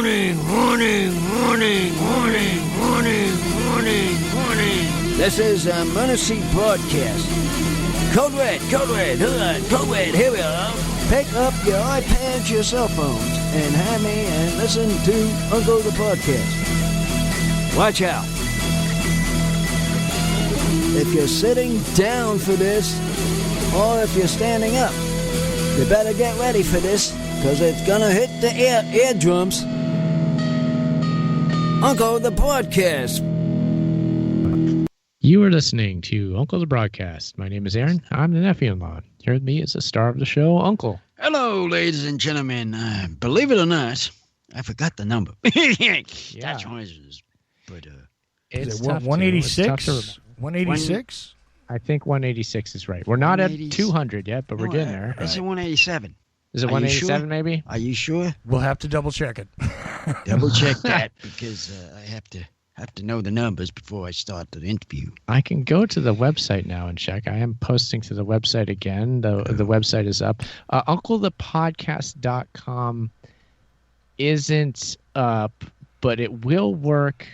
This is a emergency broadcast. Code Red, here we are. Pick up your iPads, your cell phones, and have me and listen to Uncle the Podcast. Watch out. If you're sitting down for this, or if you're standing up, you better get ready for this, because it's gonna hit the eardrums. Uncle the Podcast. You are listening to Uncle the Broadcast. My name is Aaron. I'm the nephew-in-law. Here with me is the star of the show, Uncle. Hello, ladies and gentlemen. Believe it or not, I forgot the number. That's noises. But it's is it 186? 186? I think 186 is right. We're not at 200 yet, but we're getting there. It's 187. Is it 187 maybe? Are you sure? We'll have to double check it. Double check that, because I have to know the numbers before I start the interview. I can go to the website now and check. I am posting to the website again. The website is up. UncleThePodcast.com isn't up, but it will work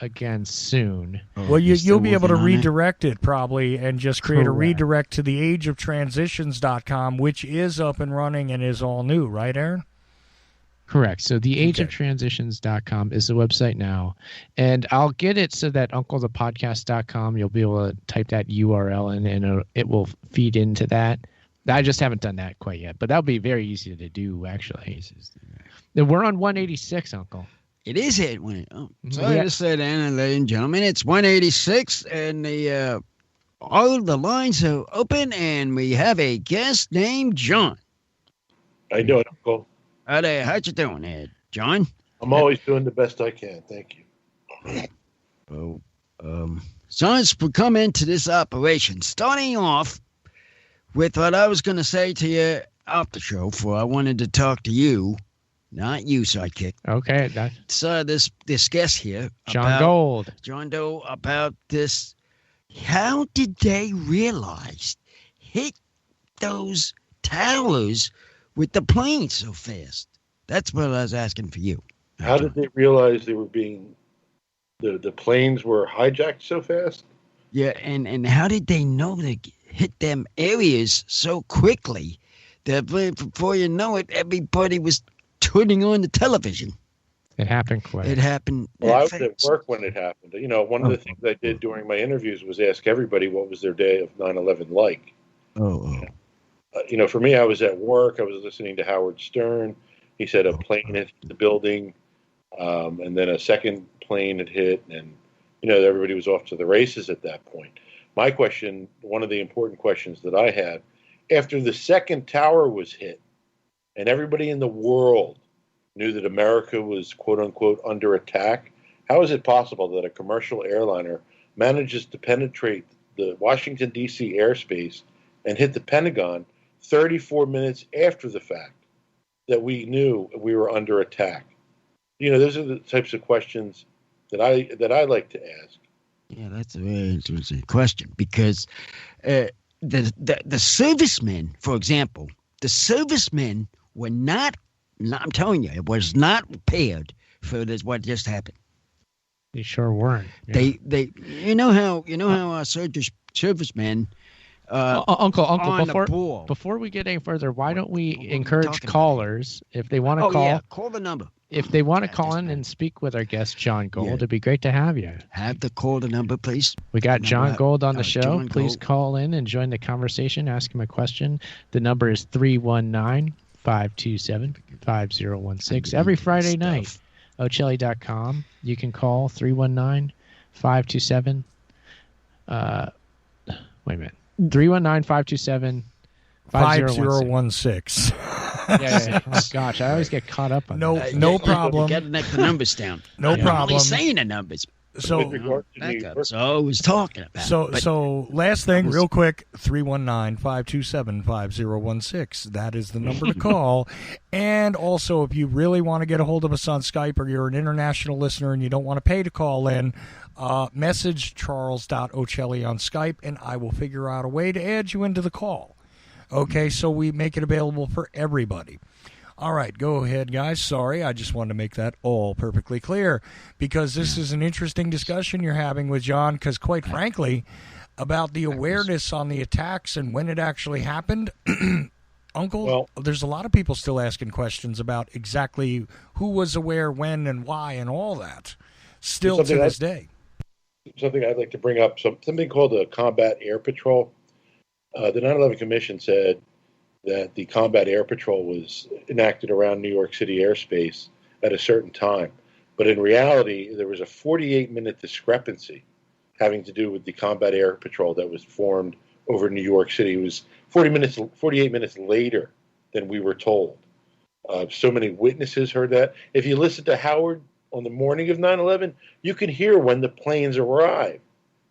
again soon. Well, you'll be able to redirect it probably and just create a redirect to the ageoftransitions.com, which is up and running and is all new, right, Aaron? Correct. So theageoftransitions.com is the website now. And I'll get it so that UncleThePodcast.com, you'll be able to type that URL in and it will feed into that. I just haven't done that quite yet, but that'll be very easy to do, actually. We're on 186, Uncle. It is it. Sorry to say that, ladies and gentlemen. It's 186, and all the lines are open, and we have a guest named John. How you doing, Uncle? How you doing, John? I'm always doing the best I can. Thank you. So let's come into this operation. Starting off with what I was going to say to you off the show, for I wanted to talk to you, not you, sidekick. Okay. So this guest here, Jon Gold, about this. How did they realize hit those towers with the plane so fast? That's what I was asking for you. How did they realize they were being the planes were hijacked so fast? Yeah, and how did they know they hit them areas so quickly that before you know it, everybody was turning on the television? It happened quick. It happened. Well, I was at work when it happened. You know, one of the things I did during my interviews was ask everybody what was their day of 9/11 like. You know, for me, I was at work. I was listening to Howard Stern. He said a plane had hit the building, and then a second plane had hit, and, you know, everybody was off to the races at that point. My question, one of the important questions that I had, after the second tower was hit, and everybody in the world knew that America was, quote-unquote, under attack, how is it possible that a commercial airliner manages to penetrate the Washington, D.C. airspace and hit the Pentagon 34 minutes after the fact that we knew we were under attack? You know, those are the types of questions that I like to ask. Yeah, that's a very interesting question, because the servicemen, for example, the servicemen were not, I'm telling you, it was not prepared for this, what just happened. They sure weren't. Yeah. They you know how our servicemen. Uncle, before we get any further, why don't we encourage callers, if they want to call? Yeah, call the number. If they want to call in and speak with our guest, Jon Gold, it'd be great to have you. Call the number, please. We got Jon Gold on the show. Please call in and join the conversation. Ask him a question. The number is 319-527-5016. Every Friday night, Ochelli.com. You can call 319-527. Wait a minute. 319-527-5016. 5016. Yeah. Oh, gosh, I always get caught up on that. No problem. You got to neck the numbers down. No problem. I'm only saying the numbers. So I was talking about. So last thing, real quick, 319-527-5016. That is the number to call. And also, if you really want to get a hold of us on Skype, or you're an international listener and you don't want to pay to call in, message charles.ochelli on Skype, and I will figure out a way to add you into the call. Okay, so we make it available for everybody. All right, go ahead, guys. Sorry, I just wanted to make that all perfectly clear because this is an interesting discussion you're having with Jon because, quite frankly, about the awareness on the attacks and when it actually happened, Uncle, there's a lot of people still asking questions about exactly who was aware when and why and all that still to this day. Something I'd like to bring up, something called the Combat Air Patrol. The 9/11 Commission said that the Combat Air Patrol was enacted around New York City airspace at a certain time. But in reality, there was a 48-minute discrepancy having to do with the Combat Air Patrol that was formed over New York City. It was 48 minutes later than we were told. So many witnesses heard that. If you listen to Howard on the morning of 9/11, you can hear when the planes arrived.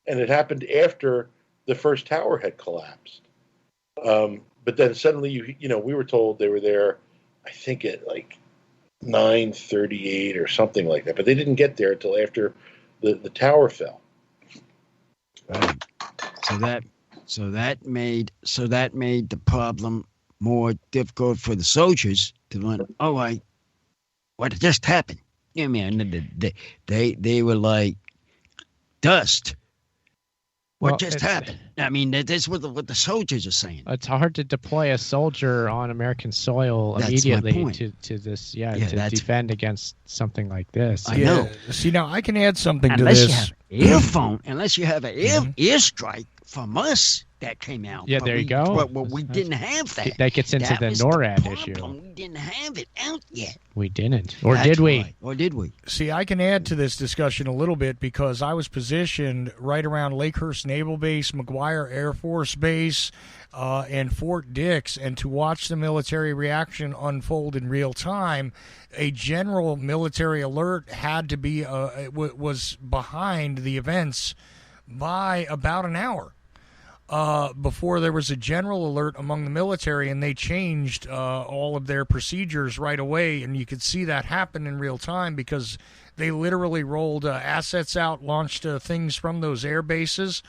And it happened after the first tower had collapsed. But then suddenly, we were told they were there, I think at like 9:38 or something like that. But they didn't get there until after the tower fell. Right. So that made the problem more difficult for the soldiers to learn. All right, what just happened? I mean, they were like dust. What just happened? I mean, that's what the soldiers are saying. It's hard to deploy a soldier on American soil immediately to this, to defend against something like this. I know. See, now I can add something to this. Unless you have an airstrike from us that came out. Yeah, there you go. Well, we didn't have that. That gets into the NORAD issue. We didn't have it out yet. We didn't. Or did we? Right. Or did we? See, I can add to this discussion a little bit because I was positioned right around Lakehurst Naval Base, McGuire Air Force Base, and Fort Dix, and to watch the military reaction unfold in real time, a general military alert had to be was behind the events by about an hour. Before there was a general alert among the military, and they changed all of their procedures right away, and you could see that happen in real time because they literally rolled assets out, launched things from those air bases,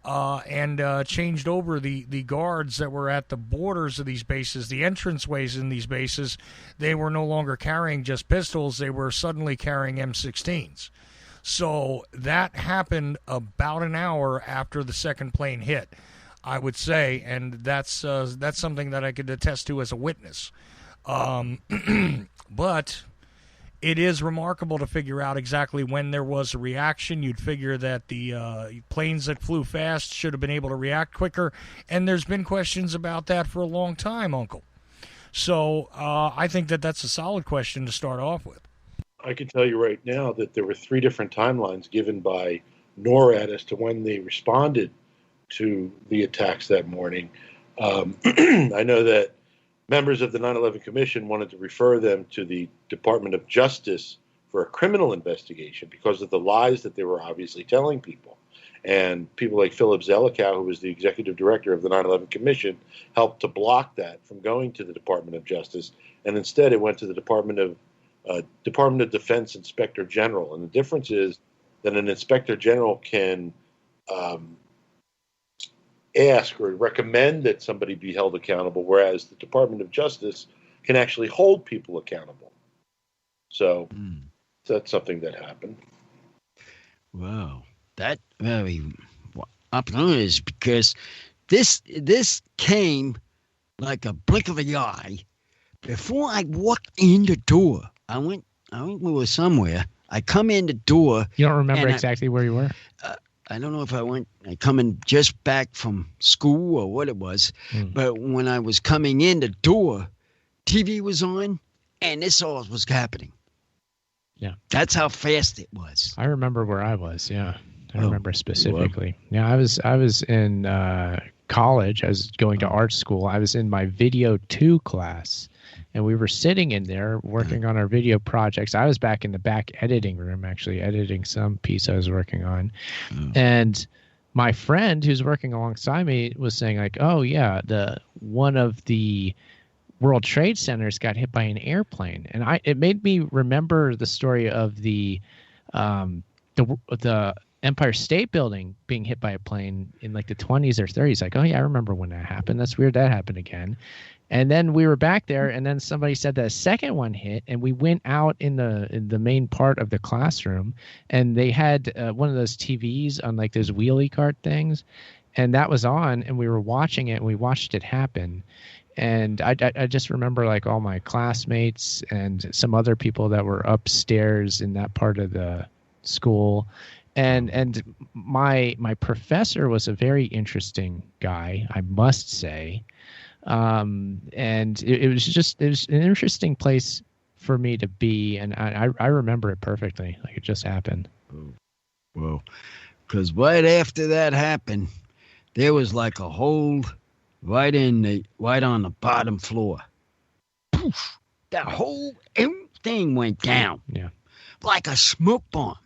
and changed over the guards that were at the borders of these bases, the entranceways in these bases. They were no longer carrying just pistols, they were suddenly carrying M16s. So that happened about an hour after the second plane hit, I would say, and that's something that I could attest to as a witness. But it is remarkable to figure out exactly when there was a reaction. You'd figure that the planes that flew fast should have been able to react quicker, and there's been questions about that for a long time, Uncle. So I think that's a solid question to start off with. I can tell you right now that there were 3 different timelines given by NORAD as to when they responded to the attacks that morning. I know that members of the 9/11 Commission wanted to refer them to the Department of Justice for a criminal investigation because of the lies that they were obviously telling people. And people like Philip Zelikow, who was the executive director of the 9/11 Commission, helped to block that from going to the Department of Justice. And instead it went to the Department of Defense Inspector General. And the difference is that an Inspector General can ask or recommend that somebody be held accountable, whereas the Department of Justice can actually hold people accountable. So that's something that happened. Wow. That very opportunity because this came like a blink of an eye. Before I walked in the door, I went we were somewhere. I come in the door. You don't remember exactly where you were? I don't know if I coming just back from school or what it was. But when I was coming in the door, TV was on and this all was happening. Yeah. That's how fast it was. I remember where I was. Yeah. I remember specifically. Yeah. I was in college. I was going to art school. I was in my video 2 class. And we were sitting in there working on our video projects. I was back in the back editing room, actually editing some piece I was working on. And my friend who's working alongside me was saying like, oh yeah, one of the World Trade Centers got hit by an airplane. And it made me remember the story of the Empire State Building being hit by a plane in like the 20s or 30s. Like, oh yeah, I remember when that happened. That's weird that happened again. And then we were back there, and then somebody said that a second one hit, and we went out in the main part of the classroom, and they had one of those TVs on like those wheelie cart things, and that was on, and we were watching it, and we watched it happen. And I just remember like all my classmates and some other people that were upstairs in that part of the school. And my professor was a very interesting guy, I must say. And it was an interesting place for me to be, and I remember it perfectly, like it just happened. Well, because right after that happened, there was like a hole right on the bottom floor. Poof! That whole thing went down. Yeah, like a smoke bomb.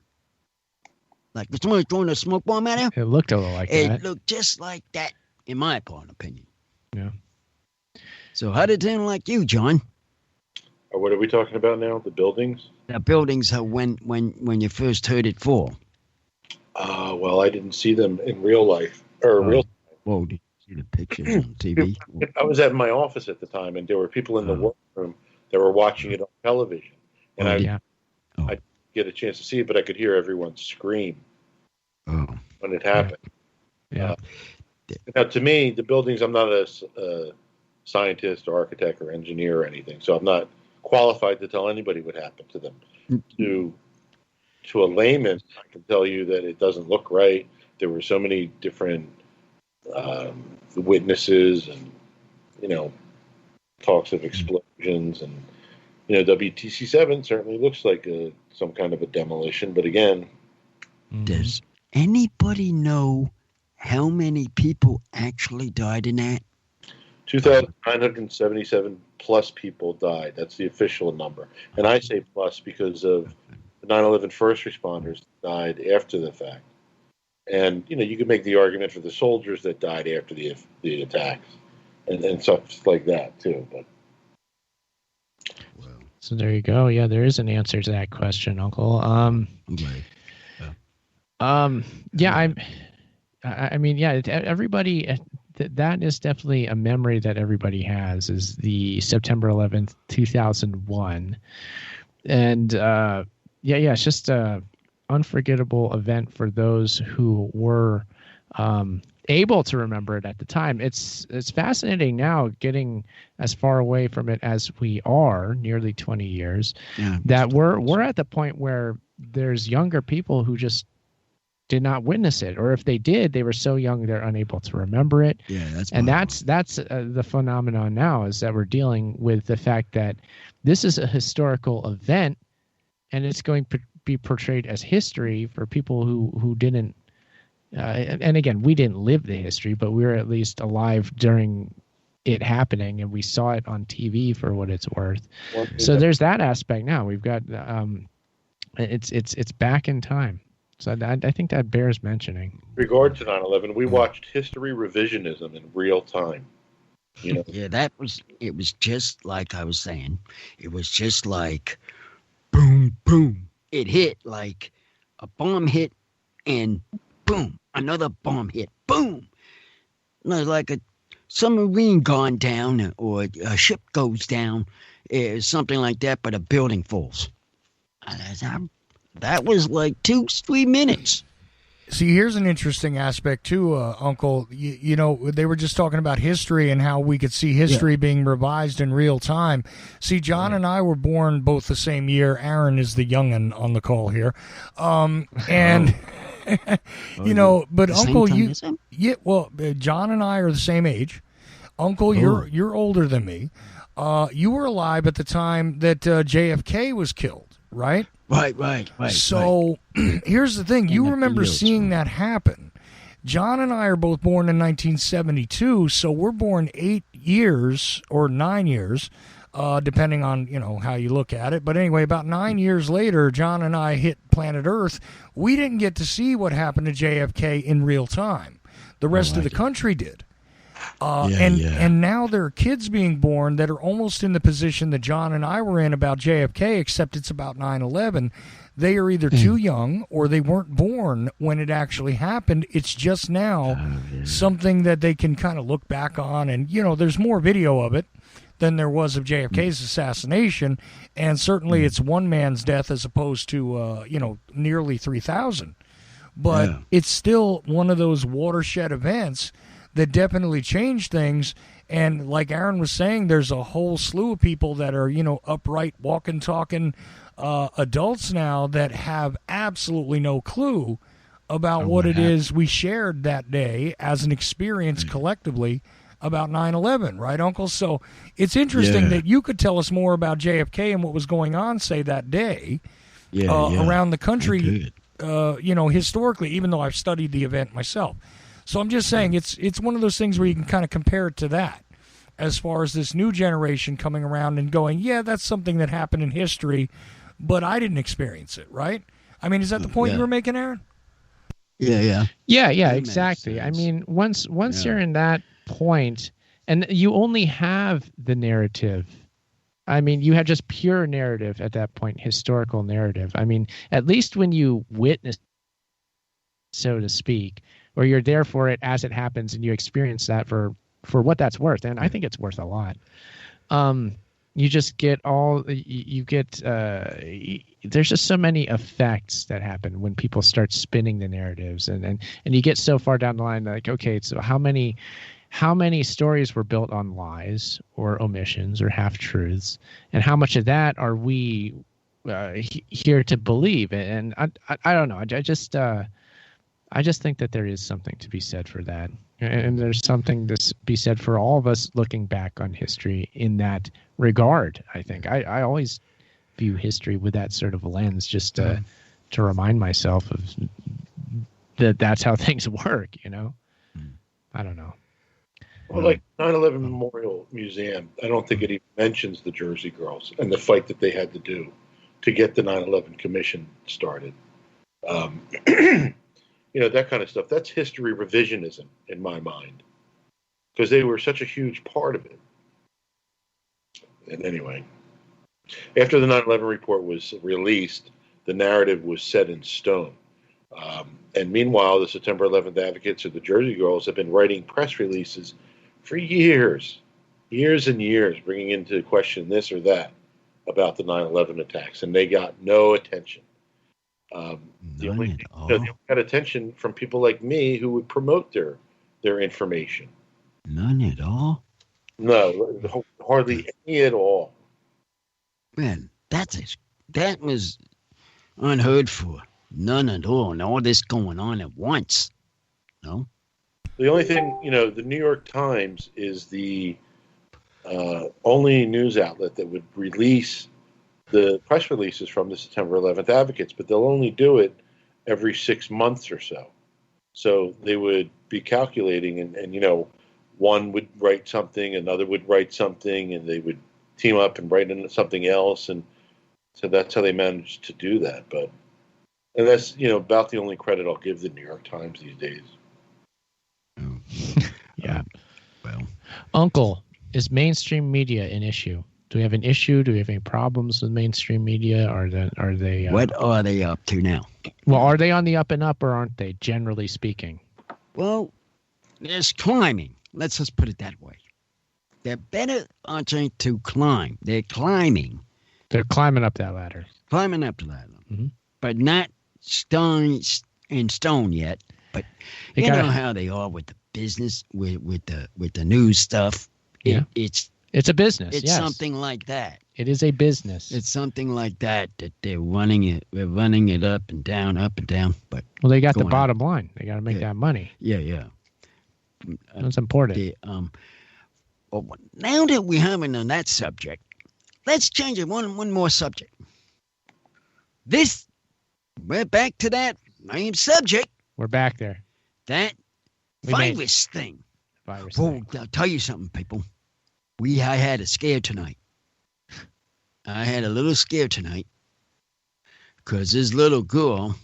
Like someone throwing a smoke bomb at him. It looked a little like that. It looked just like that, in my opinion. Yeah. So how did it sound like you, John? What are we talking about now? The buildings? The buildings, when you first heard it fall. Well, I didn't see them in real life. Real. Whoa, did you see the pictures on TV? I was at my office at the time, and there were people in the workroom that were watching it on television. And I didn't get a chance to see it, but I could hear everyone scream when it happened. Yeah. Now, to me, the buildings, I'm not a scientist or architect or engineer or anything, so I'm not qualified to tell anybody what happened to them. To a layman, I can tell you that it doesn't look right. There were so many different witnesses and, talks of explosions. And, WTC-7 certainly looks like some kind of a demolition. But again... Does anybody know how many people actually died in that? 2,977 plus people died. That's the official number. And I say plus because of the 9/11 first responders died after the fact. And, you could make the argument for the soldiers that died after the attacks and stuff like that, too. But So there you go. Yeah, there is an answer to that question, Uncle. Everybody, that is definitely a memory that everybody has, is the September 11th, 2001. And it's just a unforgettable event for those who were able to remember it at the time. It's fascinating now, getting as far away from it as we are, nearly 20 years, that we're at the point where there's younger people who just did not witness it, or if they did, they were so young they're unable to remember it. Yeah, that's the phenomenon now, is that we're dealing with the fact that this is a historical event, and it's going to be portrayed as history for people who didn't. And again, we didn't live the history, but we were at least alive during it happening, and we saw it on TV for what it's worth. So there's that aspect now. We've got it's back in time. So I think that bears mentioning. In regard to 9/11, we watched history revisionism in real time. Yeah, it was just like I was saying. It was just like boom, boom. It hit like a bomb hit, and boom, another bomb hit. Boom. Like a submarine gone down, or a ship goes down, something like that, but a building falls. That was like 2-3 minutes. See, here's an interesting aspect too, Uncle. They were just talking about history and how we could see history being revised in real time. See, John and I were born both the same year. Aaron is the young'un on the call here, and but Uncle, John and I are the same age. Uncle, you're older than me. You were alive at the time that JFK was killed, right? Right. So here's the thing. You remember seeing that happen. John and I are both born in 1972, so we're born 8 years or 9 years, depending on, how you look at it. But anyway, about 9 years later, John and I hit planet Earth. We didn't get to see what happened to JFK in real time. The rest of the country did. And now there are kids being born that are almost in the position that John and I were in about JFK, except it's about 9/11. They are either too young or they weren't born when it actually happened. It's just now something that they can kind of look back on. And, there's more video of it than there was of JFK's assassination. And certainly it's one man's death as opposed to, nearly 3,000. But it's still one of those watershed events that definitely changed things. And like Aaron was saying, there's a whole slew of people that are, upright, walking, talking adults now that have absolutely no clue about what it is we shared that day as an experience collectively about 9/11, right, Uncle? So it's interesting that you could tell us more about JFK and what was going on, say, that day around the country, historically, even though I've studied the event myself. So I'm just saying it's one of those things where you can kind of compare it to that as far as this new generation coming around and going, yeah, that's something that happened in history, but I didn't experience it, right? I mean, is that the point you were making, Aaron? Yeah, exactly. I mean, once you're in that point, and you only have the narrative. I mean, you have just pure narrative at that point, historical narrative. I mean, at least when you witness, so to speak, or you're there for it as it happens and you experience that for what that's worth. And I think it's worth a lot. You just get there's just so many effects that happen when people start spinning the narratives and you get so far down the line, like, okay, so how many stories were built on lies or omissions or half truths, and how much of that are we here to believe? And I don't know. I just think that there is something to be said for that. And there's something to be said for all of us looking back on history in that regard, I think. I always view history with that sort of lens, just to remind myself of that's how things work, I don't know. Well, like 9/11 Memorial Museum, I don't think it even mentions the Jersey Girls and the fight that they had to do to get the 9/11 Commission started. That kind of stuff. That's history revisionism in my mind, because they were such a huge part of it. And anyway, after the 9/11 report was released, the narrative was set in stone. And meanwhile, the September 11th advocates of the Jersey Girls have been writing press releases for years and years, bringing into question this or that about the 9/11 attacks, and they got no attention. They only got attention from people like me who would promote their information. None at all? No, hardly any at all. Man, that was unheard for. None at all, and all this going on at once. No? The only thing, the New York Times is the only news outlet that would release the press releases from the September 11th advocates, but they'll only do it every 6 months or so. So they would be calculating, and one would write something, another would write something, and they would team up and write in something else. And so that's how they managed to do that. And that's, about the only credit I'll give the New York Times these days. Yeah. Well, Uncle, is mainstream media an issue? Do we have an issue? Do we have any problems with mainstream media? Are they? What are they up to now? Well, are they on the up and up, or aren't they? Generally speaking. Well, there's climbing. Let's just put it that way. They're better, aren't they, to climb? They're climbing. They're climbing up that ladder. Climbing up the ladder, but not stone yet. But you know how they are with the business, with the news stuff. It's a business. It's something like that. It is a business. It's something like that they're running it. They're running it up and down. But they got the bottom line. They got to make that money. Yeah. That's important. Well, now that we're having on that subject, let's change it one more subject. We're back to that main subject. We're back there. That virus thing. I'll tell you something, people. I had a scare tonight. I had a little scare tonight because this little girl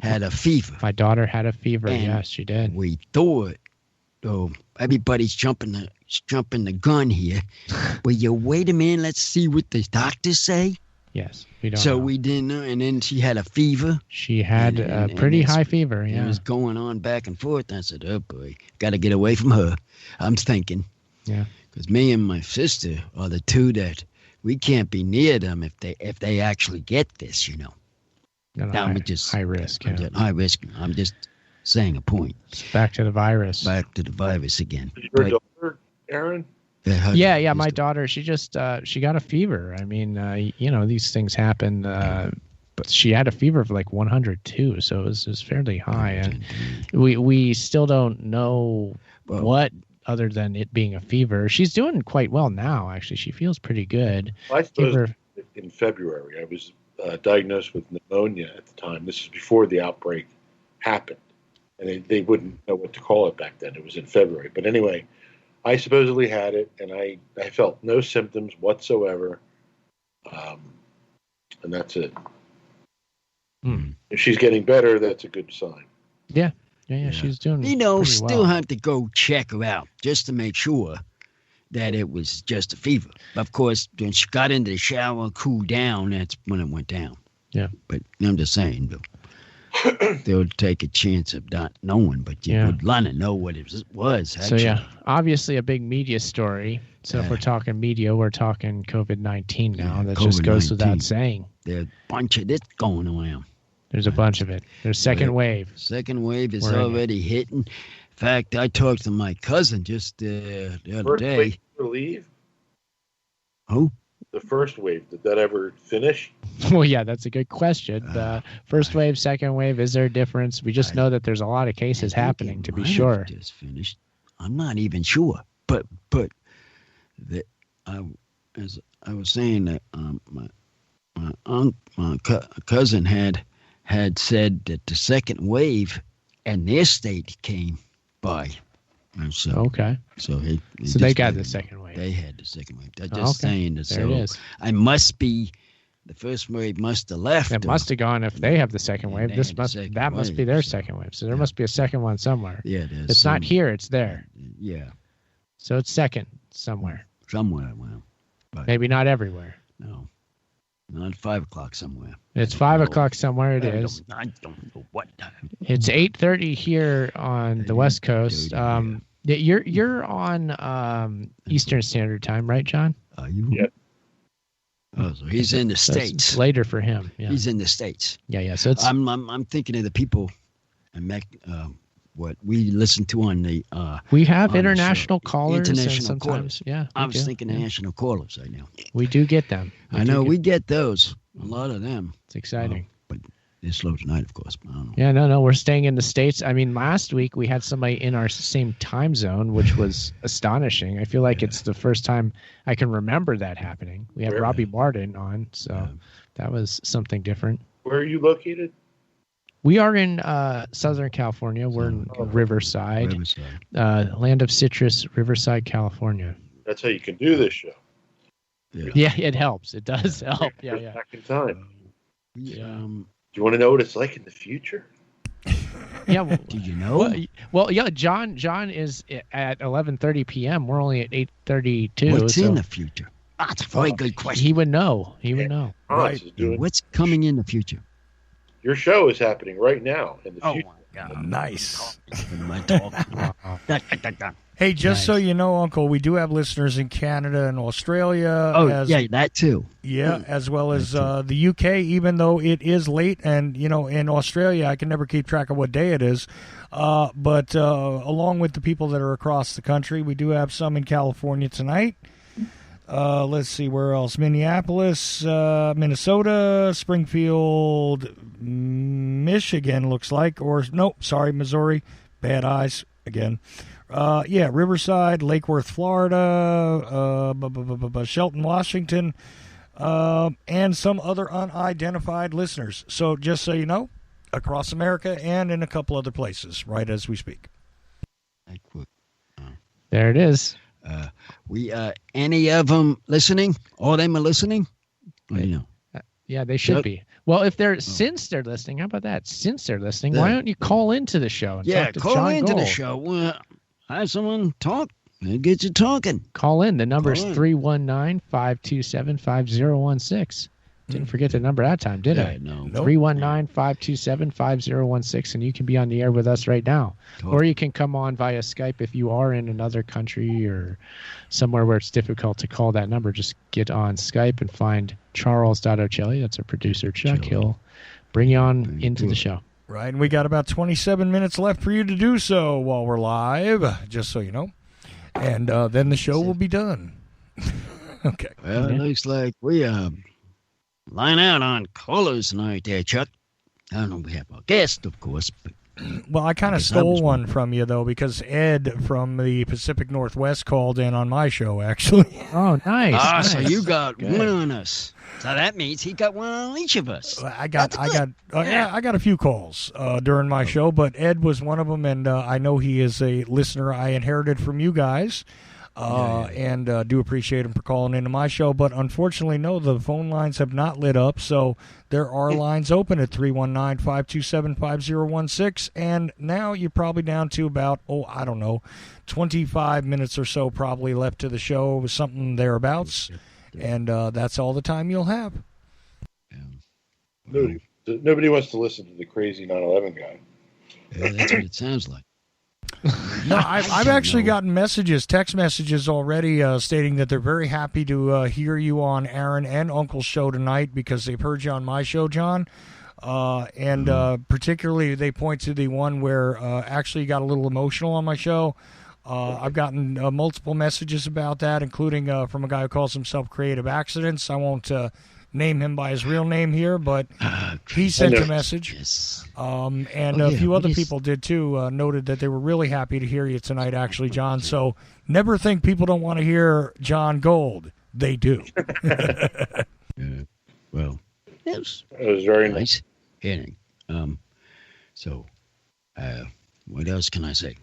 had a fever. My daughter had a fever. Yes, she did. We thought everybody's jumping the gun here. Will you wait a minute? Let's see what the doctors say. Yes, we don't. So know. we didn't know, and then she had a fever. She had a pretty high fever. Yeah, it was going on back and forth. I said, "Oh boy, got to get away from her." I'm thinking, yeah, because me and my sister are the two that we can't be near them if they actually get this, you know. No, Now high, just high risk. Yeah. High risk. I'm just saying a point. Back to the virus. Back to the virus again. Your daughter, Aaron? Yeah. My daughter, she just she got a fever. I mean, you know, these things happen. But she had a fever of like 102, so it was fairly high, and we still don't know what other than it being a fever. She's doing quite well now. Actually, she feels pretty good. I suppose in February I was diagnosed with pneumonia at the time. This is before the outbreak happened, and they wouldn't know what to call it back then. It was in February, but anyway. I supposedly had it, and I felt no symptoms whatsoever, and that's it. If she's getting better, that's a good sign. Yeah, she's doing. You know, pretty still well. have to go check her out just to make sure that it was just a fever. Of course, when she got into the shower, cooled down, that's when it went down. Yeah, but I'm just saying, though. They'll take a chance of not knowing, but you would want to know what it was. Actually. So yeah, obviously a big media story. So if we're talking media, we're talking COVID-19 now. That just goes without saying. There's a bunch of this going around. There's a bunch of it. There's second wave. Second wave is already hitting. In fact, I talked to my cousin just the other day. Wave to leave? Who? The first wave, did that ever finish? Well, yeah, that's a good question. First wave, second wave, is there a difference? We just know that there's a lot of cases happening, to be sure. Just finished. I'm not even sure, but as I was saying that my cousin had said that the second wave and their state came by. So, okay. So they got the second wave. They had the second wave. They're just saying that. There it is. I must be. The first wave must have left. It must have gone if they have the second wave. That must be their second wave. So there must be a second one somewhere. Yeah, it is. It's not here. It's there. Yeah. So it's second somewhere. Somewhere. Well, maybe not everywhere. No. Not 5 o'clock somewhere. It's 5 o'clock somewhere. It is. I don't know what time. It's 8:30 here on the West Coast. You're on Eastern Standard Time, right, John? Yeah. Oh, so he's in the States. It's later for him. Yeah. He's in the States. Yeah. So it's. I'm thinking of the people, and what we listen to on the. We have international callers. International callers. Yeah. I was thinking national callers right now. We do get them. I know we get those. A lot of them. It's exciting. But they're slow tonight, of course. But I don't know. Yeah, no, we're staying in the States. I mean, last week we had somebody in our same time zone, which was astonishing. I feel like it's the first time I can remember that happening. We had Robbie Martin on, so that was something different. Where are you located? We are in Southern California. We're in Riverside. Land of Citrus, Riverside, California. That's how you can do this show. Yeah, it helps. It does help. Yeah. Back in time. Do you want to know what it's like in the future? Yeah. Well, do you know? Well, yeah. John is at 11:30 p.m. We're only at 8:32. What's in the future? That's a very good question. He would know. Right. What's coming in the future? Your show is happening right now in the future. Oh my God! Nice. Hey, just so you know, Uncle, we do have listeners in Canada and Australia. That too. Yeah, as well as the UK, even though it is late. And, in Australia, I can never keep track of what day it is. But along with the people that are across the country, we do have some in California tonight. Let's see, where else? Minneapolis, Minnesota, Springfield, Michigan, looks like. Missouri. Bad eyes again. Riverside, Lake Worth, Florida, Shelton, Washington, and some other unidentified listeners. So just so you know, across America and in a couple other places, right as we speak. There it is. Any of them listening? All of them are listening? Yeah, they should be. Well, if since they're listening, how about that? Since they're listening, why don't you call into the show and talk to call Jon into Gold? the show. Well, have someone talk. It gets you talking. Call in. The number is 319-527-5016. Didn't forget the number that time, did I? No. 319-527-5016, and you can be on the air with us right now. Cool. Or you can come on via Skype if you are in another country or somewhere where it's difficult to call that number. Just get on Skype and find Charles.Ocelli. That's our producer, Chuck. He'll bring you on into the show. Right, and we got about 27 minutes left for you to do so while we're live, just so you know. And then the show will be done. Okay. Well, it looks like we line out on callers tonight there, Chuck. I don't know, we have a guest, of course. But well, I kind of stole one from you, though, because Ed from the Pacific Northwest called in on my show, actually. Oh, nice. Nice. So you got one on us. So that means he got one on each of us. I got a few calls during my show, but Ed was one of them, and I know he is a listener I inherited from you guys. And do appreciate him for calling into my show. But unfortunately, no, the phone lines have not lit up. So there are lines open at 319-527-5016. And now you're probably down to about, 25 minutes or so probably left to the show, something thereabouts. And that's all the time you'll have. Nobody wants to listen to the crazy 9/11 guy. Yeah, that's what it sounds like. No, I've actually gotten text messages already stating that they're very happy to hear you on Aaron and Uncle's show tonight because they've heard you on my show, John. And particularly they point to the one where actually you got a little emotional on my show. I've gotten multiple messages about that, including from a guy who calls himself Creative Accidents. I won't name him by his real name here, but he sent a message. Yes. And a few other people did too, noted that they were really happy to hear you tonight, actually, John. So never think people don't want to hear Jon Gold. They do. Well, it was very nice hearing. What else can I say?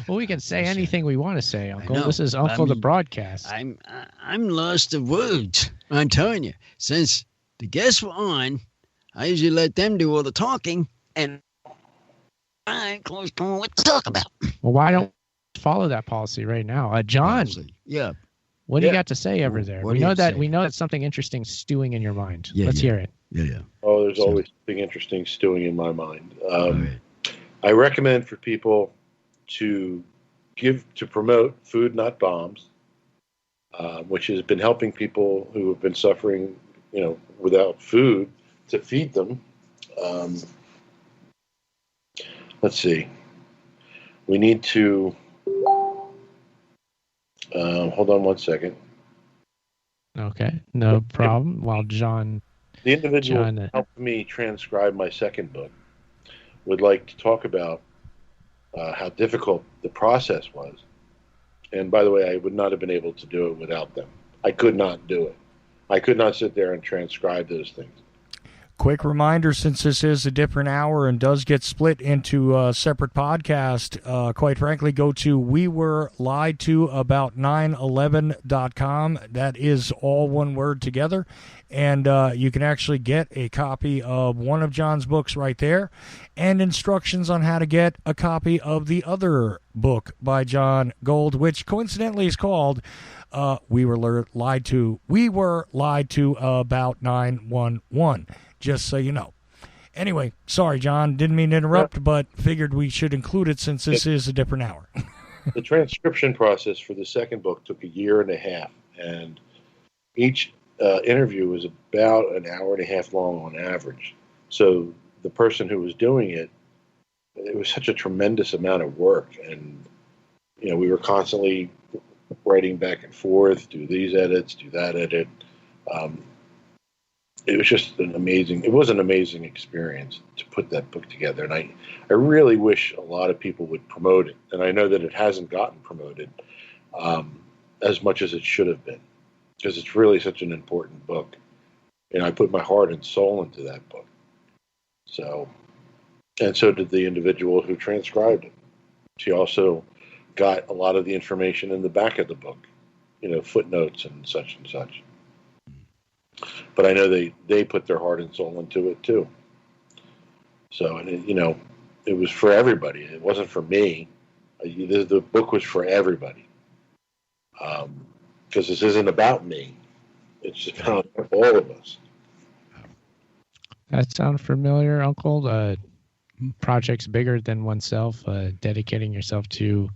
Well, we can say anything we want to say, Uncle. This is Uncle the Broadcast. I'm lost of words. I'm telling you. Since the guests were on, I usually let them do all the talking, and I close on what to talk about. Well, why don't we follow that policy right now? John, yeah. What do you got to say over there? We know that something interesting stewing in your mind. Let's hear it. Yeah. Oh, there's always something interesting stewing in my mind. I recommend for people to promote Food Not Bombs, which has been helping people who have been suffering, without food to feed them. Let's see. We need to hold on one second. Okay, no problem. While the individual who helped me transcribe my second book would like to talk about how difficult the process was. And by the way, I would not have been able to do it without them. I could not do it. I could not sit there and transcribe those things. Quick reminder, since this is a different hour and does get split into a separate podcast, quite frankly, go to wewereliedtoabout911.com. That is all one word together. And you can actually get a copy of one of John's books right there and instructions on how to get a copy of the other book by Jon Gold, which coincidentally is called We Were Lied To About 911. Just so you know. Anyway, sorry, John. Didn't mean to interrupt, but figured we should include it since this is a different hour. The transcription process for the second book took 1.5 years, and each interview was about 1.5 hours long on average. So the person who was doing it was such a tremendous amount of work, and we were constantly writing back and forth, do these edits, do that edit. It was just an amazing experience to put that book together. And I really wish a lot of people would promote it. And I know that it hasn't gotten promoted as much as it should have been, because it's really such an important book. And I put my heart and soul into that book. And so did the individual who transcribed it. She also got a lot of the information in the back of the book, footnotes and such and such. But I know they put their heart and soul into it too. So, and it was for everybody. It wasn't for me. The book was for everybody, because this isn't about me. It's about all of us. That sound familiar, Uncle? Projects bigger than oneself, dedicating yourself to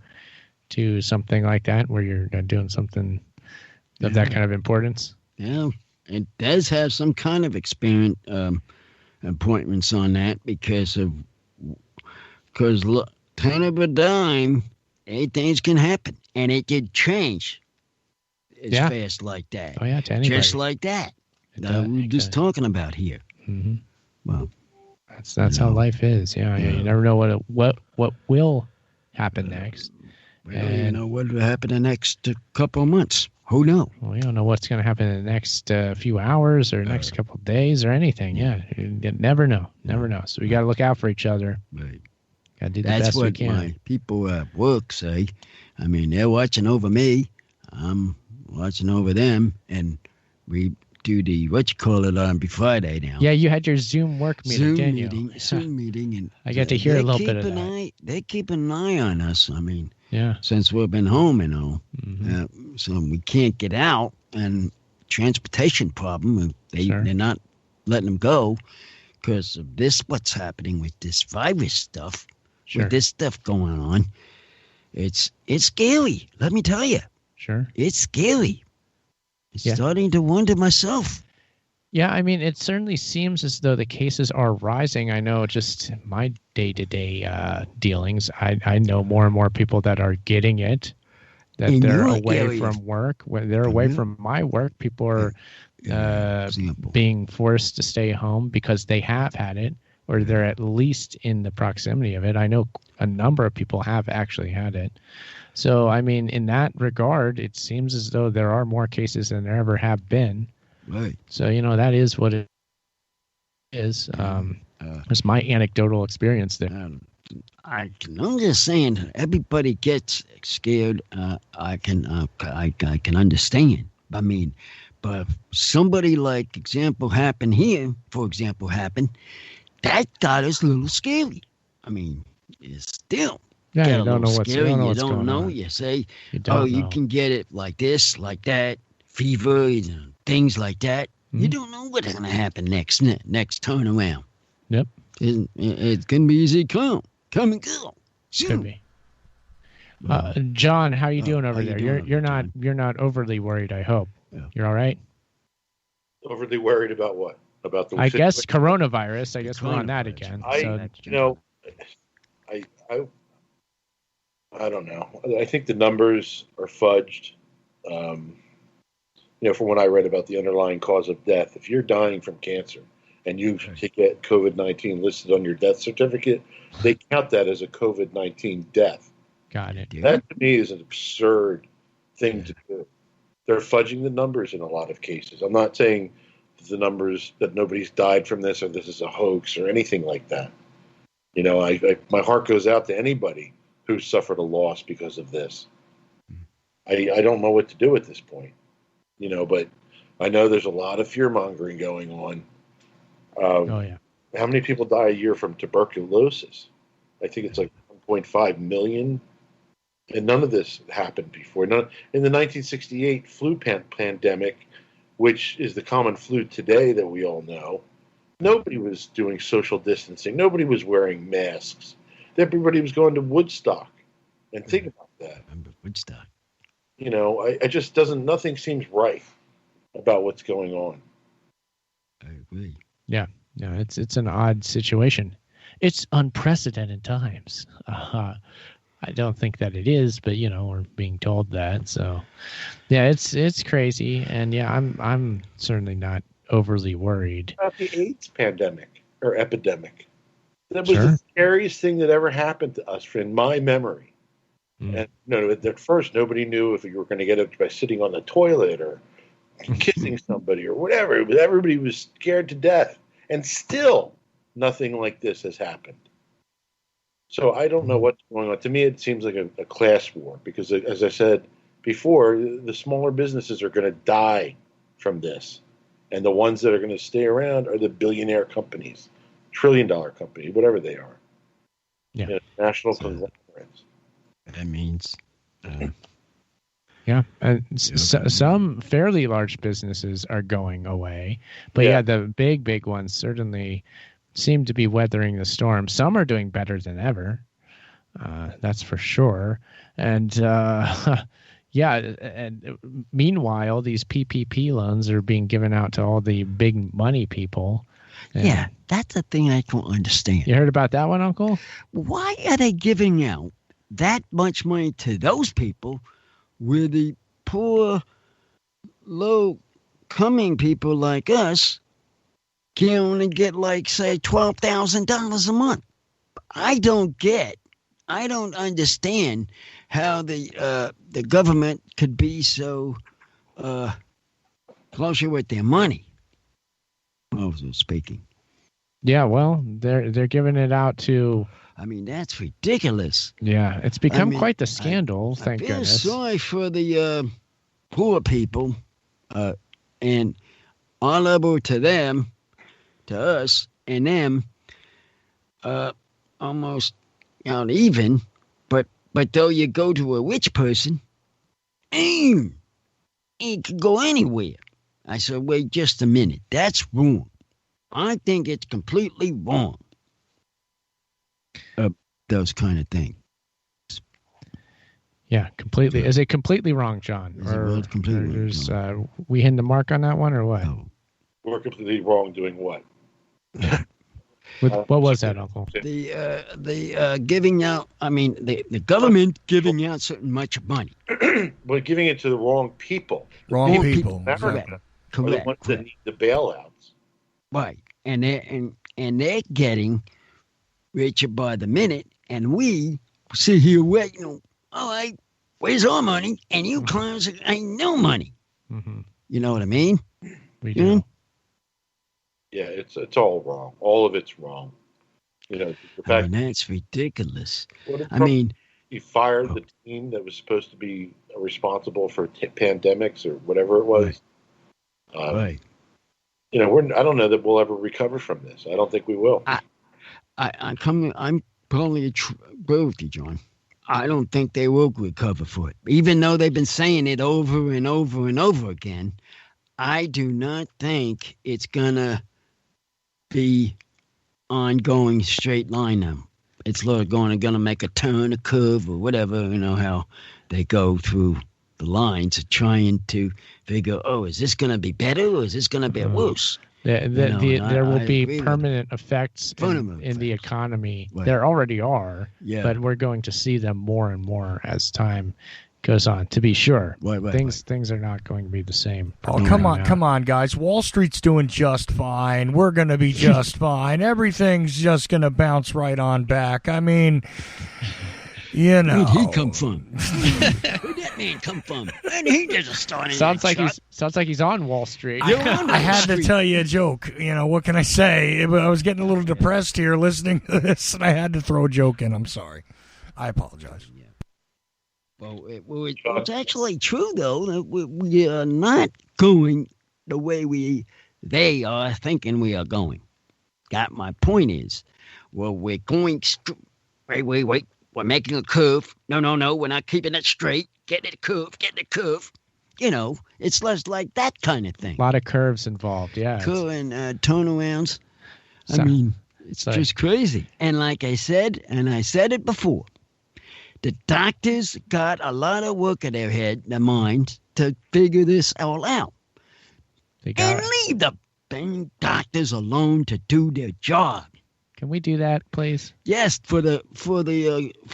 something like that, where you're doing something of that kind of importance. Yeah, it does have some kind of appointments on that because look, turn of a dime, things can happen, and it could change as fast like that. Oh yeah, to anybody. Just like that. That we're just talking about here. Mm-hmm. Well, that's how life is. Yeah, you never know what will happen next. You know what will happen the next couple of months. Who knows? Well, we don't know what's going to happen in the next few hours or next couple of days or anything. Yeah, you never know. Never know. So we got to look out for each other. Right. Got to do the best we can. That's what my people at work say. I mean, they're watching over me. I'm watching over them, and we do the on Friday now. Yeah, you had your Zoom work meeting, didn't you? Zoom meeting, and I got to hear a little bit of that. They keep an eye on us. I mean, since we've been home and all, so we can't get out, and transportation problem. They're not letting them go because of this. What's happening with this virus stuff? With this stuff going on, it's scary. Let me tell you. Sure, it's scary. It's starting to wonder myself. Yeah, I mean, it certainly seems as though the cases are rising. I know just my day-to-day dealings, I know more and more people that are getting it, that they're away from work. When they're away from my work, people are being forced to stay home because they have had it, or they're at least in the proximity of it. I know a number of people have actually had it. So, I mean, in that regard, it seems as though there are more cases than there ever have been. Right. So, that is what it is. It's my anecdotal experience there. I'm just saying, everybody gets scared. I can understand. I mean, but somebody like for example, that got us a little scary. I mean, it's still. Yeah, you don't know what's scary. going on. You don't know. You say, you can get it like this, like that, fever, things like that. Mm-hmm. You don't know what's going to happen next turn around. Yep. It's going to be easy come and go. Could be. John, how are you doing over there? You're not overly worried, I hope. Yeah. You're all right? Overly worried about what? About the I guess coronavirus. I guess we're on that again. I don't know. I think the numbers are fudged. From what I read about the underlying cause of death, if you're dying from cancer and you get COVID-19 listed on your death certificate, they count that as a COVID-19 death. Got it. That to me is an absurd thing to do. They're fudging the numbers in a lot of cases. I'm not saying the numbers that nobody's died from this or this is a hoax or anything like that. My heart goes out to anybody who suffered a loss because of this. I don't know what to do at this point, but I know there's a lot of fear-mongering going on. How many people die a year from tuberculosis? I think it's like 1.5 million. And none of this happened before. In the 1968 flu pandemic, which is the common flu today that we all know, nobody was doing social distancing. Nobody was wearing masks. Everybody was going to Woodstock. And think about that. Remember Woodstock. Nothing seems right about what's going on. I agree. Yeah. No, it's an odd situation. It's unprecedented times. I don't think that it is, but we're being told that. So, yeah, it's crazy, and yeah, I'm certainly not overly worried about the AIDS pandemic or epidemic. That was the scariest thing that ever happened to us, in my memory. And at first, nobody knew if you were going to get it by sitting on the toilet or kissing somebody or whatever. Everybody was scared to death, and still, nothing like this has happened. So I don't know what's going on. To me, it seems like a class war because, as I said before, the smaller businesses are going to die from this. And the ones that are going to stay around are the billionaire companies, $1 trillion companies, whatever they are. Yeah. National conglomerates. That means. Yeah, and some fairly large businesses are going away, but yeah, the big ones certainly seem to be weathering the storm. Some are doing better than ever, that's for sure. And yeah, and meanwhile, these PPP loans are being given out to all the big money people. Yeah, that's the thing I don't understand. You heard about that one, Uncle? Why are they giving out that much money to those people where the poor, low-coming people like us can only get, like, say, $12,000 a month? I don't understand how the government could be so closer with their money. Also speaking. Yeah, well, they're giving it out to. I mean, that's ridiculous. Yeah, it's become quite the scandal. Thank goodness. I feel sorry for the poor people, and all over to them, to us, and them, almost even. But though you go to a rich person, it could go anywhere. I said, wait just a minute. That's wrong. I think it's completely wrong. Those kind of things. Yeah, completely. Is it completely wrong, John? Or completely wrong? We hitting the mark on that one, or what? No. We're completely wrong doing what? What was that, Uncle? The giving out. I mean, the government giving out certain much money. But giving it to the wrong people. Wrong people. Correct. The ones that need the bailouts. Right, and they're getting richer by the minute, and we sit here waiting. All right, where's our money? And you clowns ain't no money. Mm-hmm. You know what I mean? We do. Yeah, it's all wrong. All of it's wrong. You know, the fact that's ridiculous. He fired the team that was supposed to be responsible for pandemics or whatever it was. Right. You know, I don't know that we'll ever recover from this. I don't think we will. I'm probably agree with you, John. I don't think they will recover for it. Even though they've been saying it over and over and over again, I do not think it's gonna be ongoing straight line now. It's gonna make a turn, a curve, or whatever. You know how they go through the lines of trying to figure, is this going to be better or is this going to be worse? There will be permanent effects in the economy. Right. There already are, but we're going to see them more and more as time goes on, to be sure. Things are not going to be the same. Oh, come on, guys. Wall Street's doing just fine. We're going to be just fine. Everything's just going to bounce right on back. I mean... You know, where'd he come from? Where'd that man come from? And he just started. Sounds like he's on Wall Street. I had to tell you a joke. You know, what can I say? I was getting a little depressed here listening to this, and I had to throw a joke in. I'm sorry. I apologize. Yeah. Well, it's actually true though that we are not going the way they are thinking we are going. My point is, we're going. Wait. We're making a curve. No, we're not keeping it straight. Get the curve. You know, it's less like that kind of thing. A lot of curves involved, yeah. Curve and turnarounds. I mean, it's just crazy. And like I said, and I said it before, the doctors got a lot of work in their mind to figure this all out. And leave the dang doctors alone to do their job. Can we do that, please? Yes, for the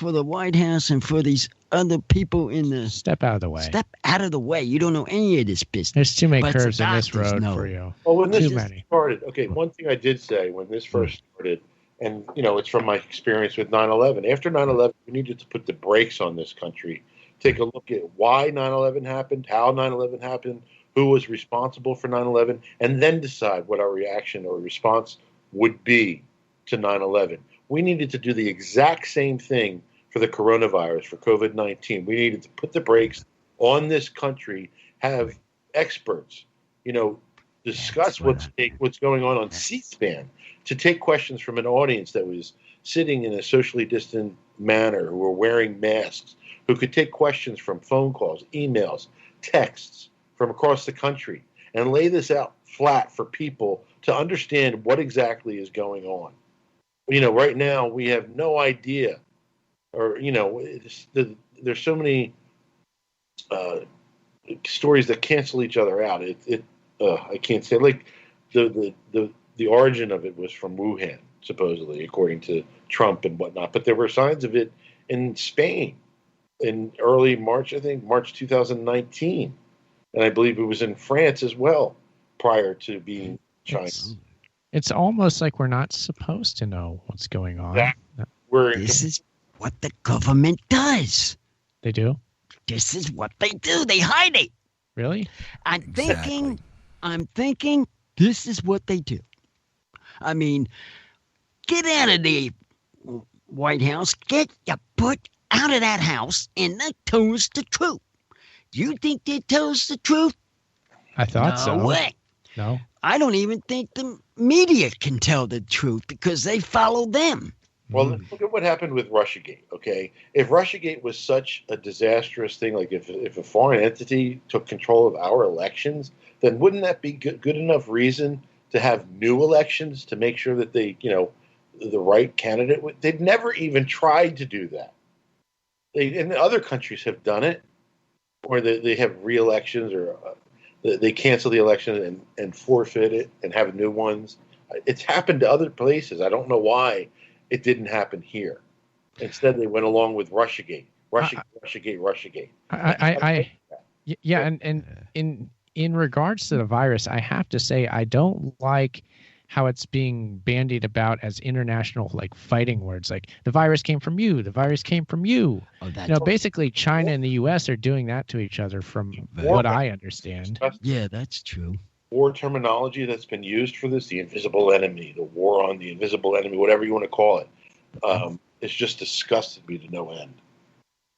White House and for these other people in the step out of the way. Step out of the way. You don't know any of this business. There's too many curves in this road for you. Well, when this started, one thing I did say when this first started, and you know, it's from my experience with 9/11. After 9/11, we needed to put the brakes on this country. Take a look at why 9/11 happened, how 9/11 happened, who was responsible for 9/11, and then decide what our reaction or response would be to 9/11. We needed to do the exact same thing for the coronavirus, for COVID-19. We needed to put the brakes on this country, have experts, discuss what's going on C-SPAN, to take questions from an audience that was sitting in a socially distant manner, who were wearing masks, who could take questions from phone calls, emails, texts from across the country, and lay this out flat for people to understand what exactly is going on. Right now we have no idea, or there's so many stories that cancel each other out. I can't say, like the origin of it was from Wuhan, supposedly, according to Trump and whatnot. But there were signs of it in Spain in early March, I think, March 2019. And I believe it was in France as well, prior to being China. It's almost like we're not supposed to know what's going on. This is what the government does. They do? This is what they do. They hide it. Really? I'm thinking this is what they do. I mean, get out of the White House. Get your butt out of that house and tell us the truth. You think they tell us the truth? I thought so. No way. No. I don't even think the media can tell the truth because they follow them. Well, look at what happened with Russiagate, okay? If Russiagate was such a disastrous thing, like if a foreign entity took control of our elections, then wouldn't that be good enough reason to have new elections to make sure that they, the right candidate would? They've never even tried to do that. And other countries have done it, or they have re-elections, or they cancel the election and forfeit it and have new ones. It's happened to other places. I don't know why it didn't happen here. Instead, they went along with Russiagate. Russiagate. And in regards to the virus, I have to say I don't like how it's being bandied about as international, like, fighting words, like the virus came from you, the virus came from you. Basically China and the U.S. are doing that to each other, from what I understand. Yeah, that's true. War terminology that's been used for this, the invisible enemy, the war on the invisible enemy, whatever you want to call it, it's just disgusted me to no end.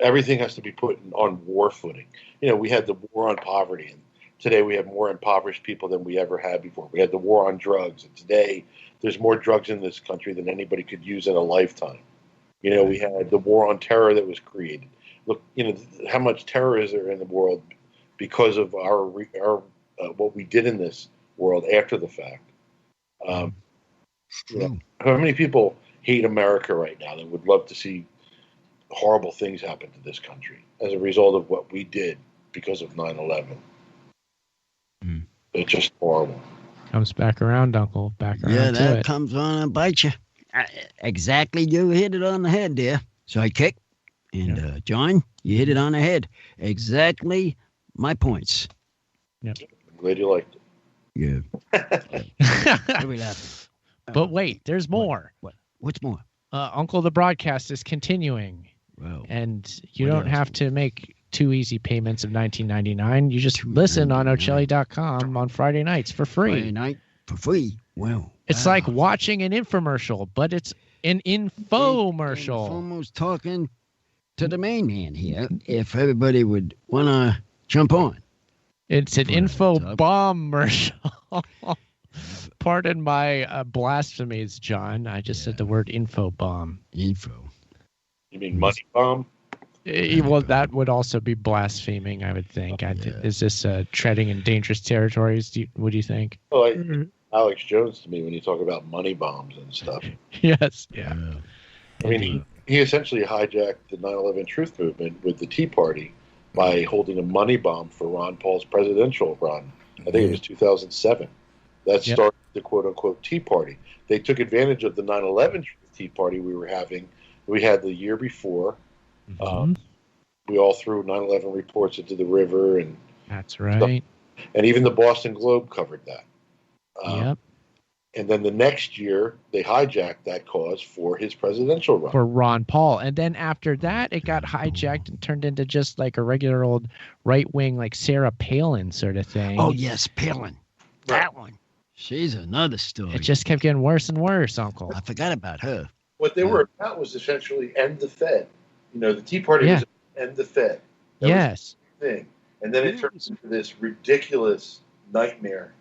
Everything has to be put on war footing. We had the war on poverty, and today we have more impoverished people than we ever had before. We had the war on drugs, and today there's more drugs in this country than anybody could use in a lifetime. We had the war on terror that was created. Look, how much terror is there in the world because of our what we did in this world after the fact. How many people hate America right now that would love to see horrible things happen to this country as a result of what we did because of 9/11? It's just horrible. Comes back around, Uncle. Back around. Yeah, that to it. comes on and bite you. Exactly, you hit it on the head there, sidekick. And John, you hit it on the head. Exactly my points. Yep. I'm glad you liked it. Yeah. But wait, there's more. What's more? Uncle, the broadcast is continuing. Well, and you don't have to make 2 easy payments of $19.99. You just listen on Ochelli.com on Friday nights for free. Friday night for free. Well, it's like watching an infomercial, but it's an infomercial. Almost talking to the main man here. If everybody would want to jump on. It's an info bomb commercial. Pardon my blasphemies, John. I just said the word info bomb. Info. You mean money bomb? Well, that would also be blaspheming, I would think. Is this treading in dangerous territories? What do you think? Well, Alex Jones to me when you talk about money bombs and stuff. Yes. Yeah. I mean, he essentially hijacked the 9/11 truth movement with the Tea Party by holding a money bomb for Ron Paul's presidential run. I think it was 2007. That started the quote-unquote Tea Party. They took advantage of the 9/11 Tea Party we were having. We had the year before. We all threw 9/11 reports into the river. And that's right. Stuff. And even the Boston Globe covered that. Yep. And then the next year, they hijacked that cause for his presidential run. For Ron Paul. And then after that, it got hijacked and turned into just like a regular old right-wing, like Sarah Palin sort of thing. Oh, yes, Palin. That one. She's another story. It just kept getting worse and worse, Uncle. I forgot about her. What they were about was essentially end the Fed. The Tea Party was end the Fed. That was the thing. And then it turns into this ridiculous nightmare.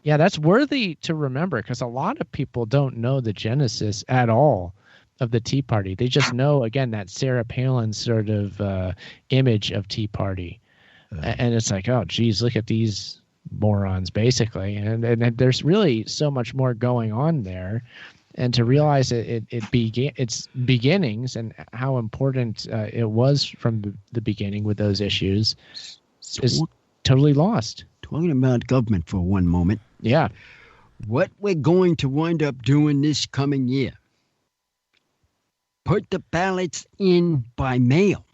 Yeah, that's worthy to remember because a lot of people don't know the genesis at all of the Tea Party. They just know, again, that Sarah Palin sort of image of Tea Party. And it's like, oh, geez, look at these morons, basically. And there's really so much more going on there. And to realize its beginnings and how important it was from the beginning with those issues is totally lost. Talking about government for one moment. Yeah. What we're going to wind up doing this coming year, put the ballots in by mail.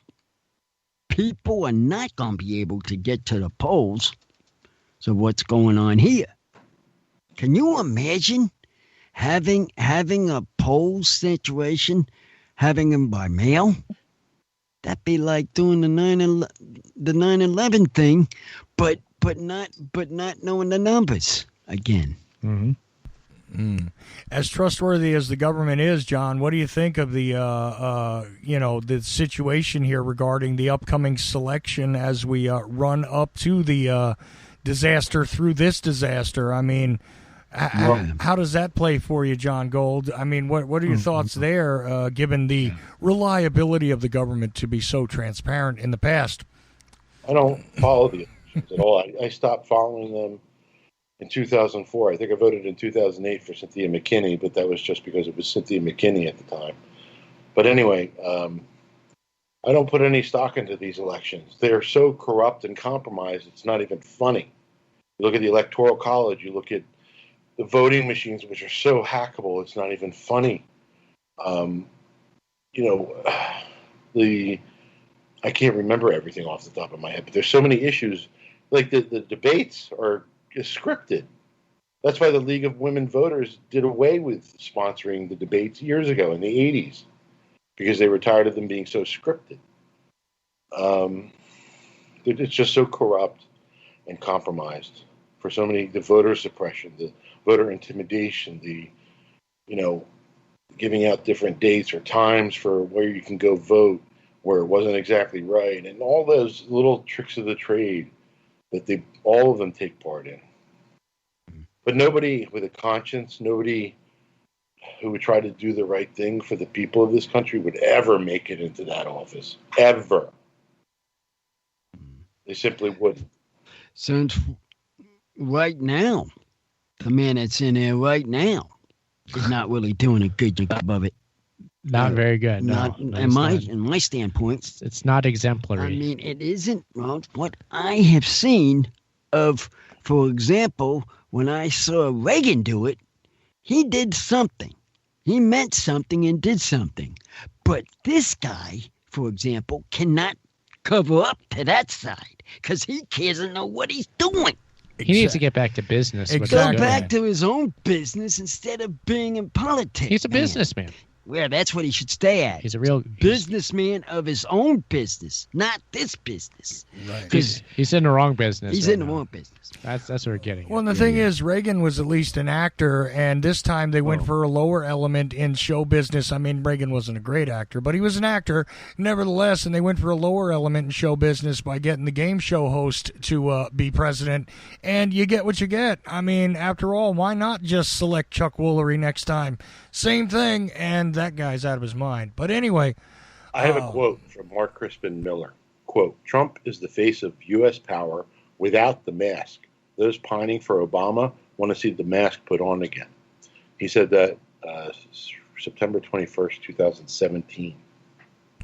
People are not going to be able to get to the polls. So what's going on here? Can you imagine having a poll situation, having them by mail? That'd be like doing the 9/11 thing, but not knowing the numbers again. Mm-hmm. As trustworthy as the government is, John, what do you think of the the situation here regarding the upcoming selection as we run up to the disaster through this disaster? I mean, how does that play for you, Jon Gold? I mean, what are your thoughts there, given the reliability of the government to be so transparent in the past? I don't follow the elections at all. I stopped following them in 2004. I think I voted in 2008 for Cynthia McKinney, but that was just because it was Cynthia McKinney at the time. But anyway, I don't put any stock into these elections. They are so corrupt and compromised, it's not even funny. You look at the Electoral College, you look at the voting machines, which are so hackable, it's not even funny. I can't remember everything off the top of my head, but there's so many issues. Like the debates are scripted. That's why the League of Women Voters did away with sponsoring the debates years ago in the 80s, because they were tired of them being so scripted. It's just so corrupt and compromised for so many, the voter suppression, the voter intimidation, the, giving out different dates or times for where you can go vote where it wasn't exactly right, and all those little tricks of the trade that all of them take part in. But nobody with a conscience, nobody who would try to do the right thing for the people of this country would ever make it into that office. Ever. They simply wouldn't. Since right now, the man that's in there right now is not really doing a good job of it. Not very good. Not no, in my standpoint. It's not exemplary. I mean, it isn't. Well, what I have seen of, for example, when I saw Reagan do it, he did something. He meant something and did something. But this guy, for example, cannot cover up to that side because he doesn't know what he's doing. He needs to get back to business. Go back to his own business instead of being in politics. He's a businessman. Well, that's what he should stay at. He's a real businessman of his own business, not this business. Right. He's in the wrong business. He's in the wrong business. That's what we're getting. Well, and the thing is, Reagan was at least an actor, and this time they went for a lower element in show business. I mean, Reagan wasn't a great actor, but he was an actor nevertheless, and they went for a lower element in show business by getting the game show host to be president, and you get what you get. I mean, after all, why not just select Chuck Woolery next time? Same thing, and that guy's out of his mind. But anyway. I have a quote from Mark Crispin Miller. Quote, "Trump is the face of U.S. power without the mask. Those pining for Obama want to see the mask put on again." He said that September 21st, 2017.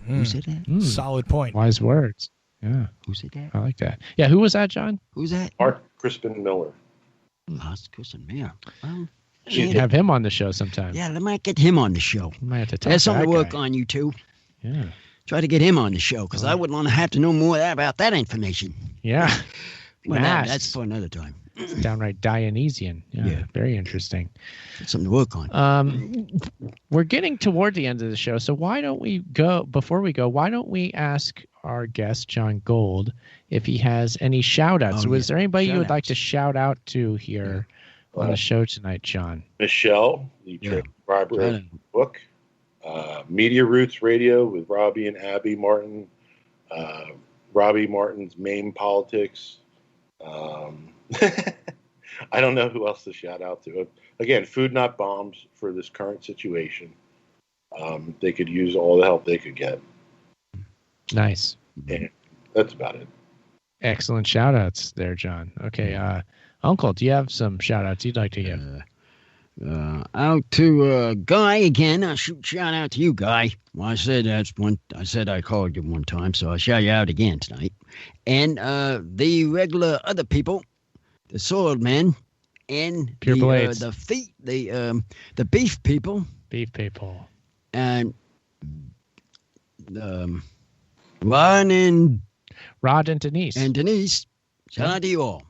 Who said that? Solid point. Wise words. Yeah. Who said that? I like that. Yeah, who was that, John? Who's that? Mark Crispin Miller. Mark Crispin Miller. Well, should have him on the show sometime. Yeah, I might get him on the show. You might have to talk That's to something that to work guy. on, you two. Yeah. Try to get him on the show, because I would want to have to know more about that information. Yeah. Well, that's for another time. It's downright Dionysian. Yeah. Very interesting. That's something to work on. We're getting toward the end of the show, so why don't we ask our guest, Jon Gold, if he has any shout-outs. Was there anybody you would like to shout out to here on the show tonight, John? Michelle, the Library book, Media Roots Radio with Robbie and Abby Martin, Robbie Martin's Maine Politics. I don't know who else to shout out to. Again, Food Not Bombs for this current situation. They could use all the help they could get. Nice. And that's about it. Excellent shout outs there, John. Okay. Uncle, do you have some shout outs you'd like to give? Out to Guy again. I'll shout out to you, Guy. Well, I said I called you one time, so I'll shout you out again tonight. And the regular other people, the soiled men, and Pure Blades. the beef people. Beef people. And Rod and Denise. And Denise. Shout out to you all.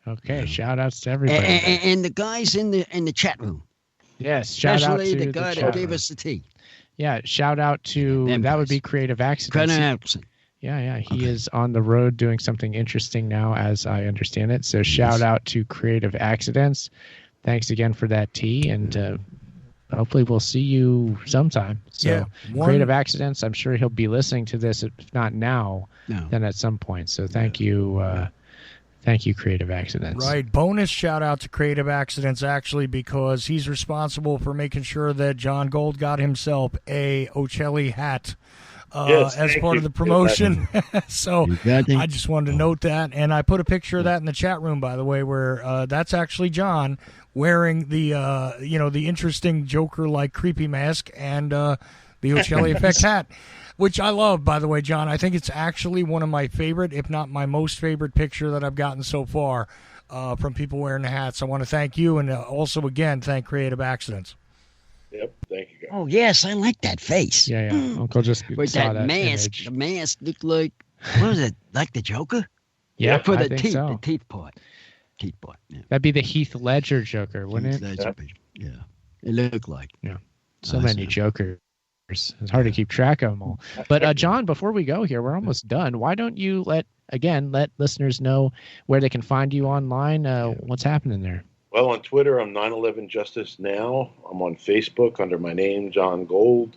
Okay, shout outs to everybody. And the guys in the chat room. Yes, shout out to especially the guy that gave us the tea. Yeah, shout out to that would be Creative Accidents. Yeah, he is on the road doing something interesting now, as I understand it. So shout out to Creative Accidents. Thanks again for that tea, and hopefully we'll see you sometime. So Creative Accidents, I'm sure he'll be listening to this, if not now, then at some point. So thank you. Thank you, Creative Accidents. Right. Bonus shout out to Creative Accidents, actually, because he's responsible for making sure that Jon Gold got himself a Ocelli hat as part of the promotion. So I just wanted to note that. And I put a picture of that in the chat room, by the way, where that's actually John wearing the the interesting Joker-like creepy mask and the Ocelli effect hat. Which I love, by the way, John. I think it's actually one of my favorite, if not my most favorite picture that I've gotten so far from people wearing the hats. I want to thank you and also, again, thank Creative Accidents. Yep, thank you, guys. Oh, yes, I like that face. Yeah. Uncle just with saw that mask. Image. The mask looked like, what was it, like the Joker? Yeah, for the think teeth, so. the teeth part. Yeah. That'd be the Heath Ledger Joker, wouldn't it? Yeah, it looked like. Yeah, so many Jokers. It's hard to keep track of them all. But John, before we go here, we're almost done. Why don't you let listeners know where they can find you online? What's happening there? Well, on Twitter, I'm 9/11 Justice Now. I'm on Facebook under my name, Jon Gold.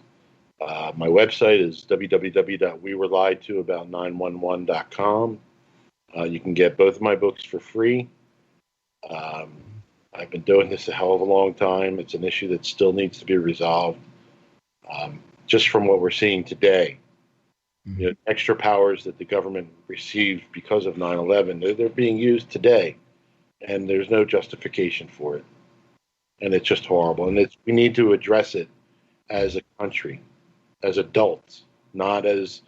My website is www.wewereliedtoabout911.com. You can get both of my books for free. I've been doing this a hell of a long time. It's an issue that still needs to be resolved. Just from what we're seeing today, extra powers that the government received because of 9/11, they're being used today, and there's no justification for it. And it's just horrible. And we need to address it as a country, as adults, not as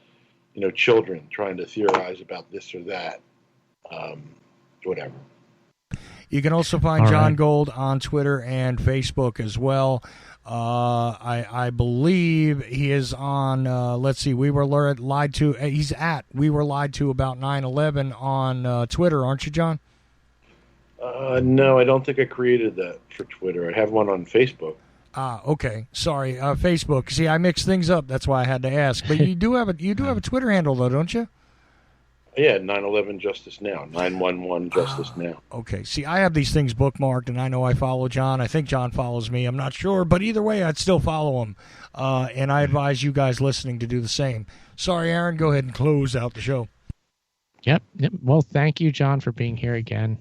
children trying to theorize about this or that, whatever. You can also find Jon Gold on Twitter and Facebook as well. I believe he is on, We Were Lied To. He's at We Were Lied To About 9/11 on Twitter, aren't you, John? No, I don't think I created that for Twitter. I have one on Facebook. Okay. Sorry, Facebook. See, I mixed things up. That's why I had to ask. But you do have a Twitter handle, though, don't you? Yeah, 9/11 Justice Now, 911 Justice Now. Okay. See, I have these things bookmarked, and I know I follow John. I think John follows me. I'm not sure, but either way, I'd still follow him. And I advise you guys listening to do the same. Sorry, Aaron. Go ahead and close out the show. Yep. Well, thank you, John, for being here again.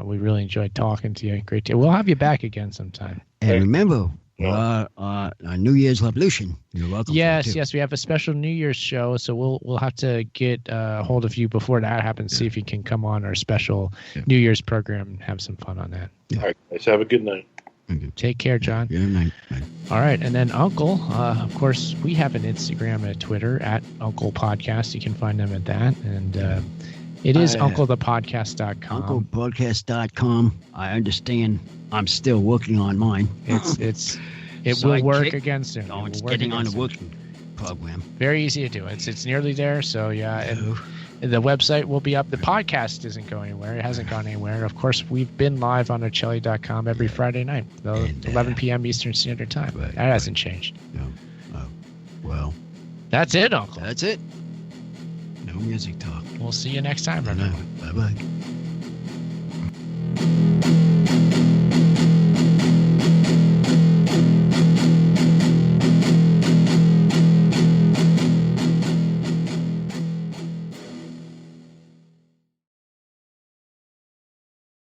We really enjoyed talking to you. Great. We'll have you back again sometime. And remember, New Year's Revolution. You're welcome. Yes. We have a special New Year's show, so we'll have to get a hold of you before that happens. See if you can come on our special New Year's program and have some fun on that. All right, guys, have a good night. Take care, John. Good night. All right, and then Uncle. Of course, we have an Instagram and a Twitter at Uncle Podcast. You can find them at that, and it is UncleThePodcast.com. UnclePodcast.com. I understand. I'm still working on mine. It will work again soon. Oh, it's getting on the working program. Very easy to do. It's nearly there. So yeah, and the website will be up. The podcast isn't going anywhere. It hasn't gone anywhere. Of course, we've been live on Ocelli.com every Friday night, 11 p.m. Eastern Standard Time. That hasn't changed. No. Well, that's it, Uncle. That's it. No music talk. We'll see you next time, everyone. Bye-bye.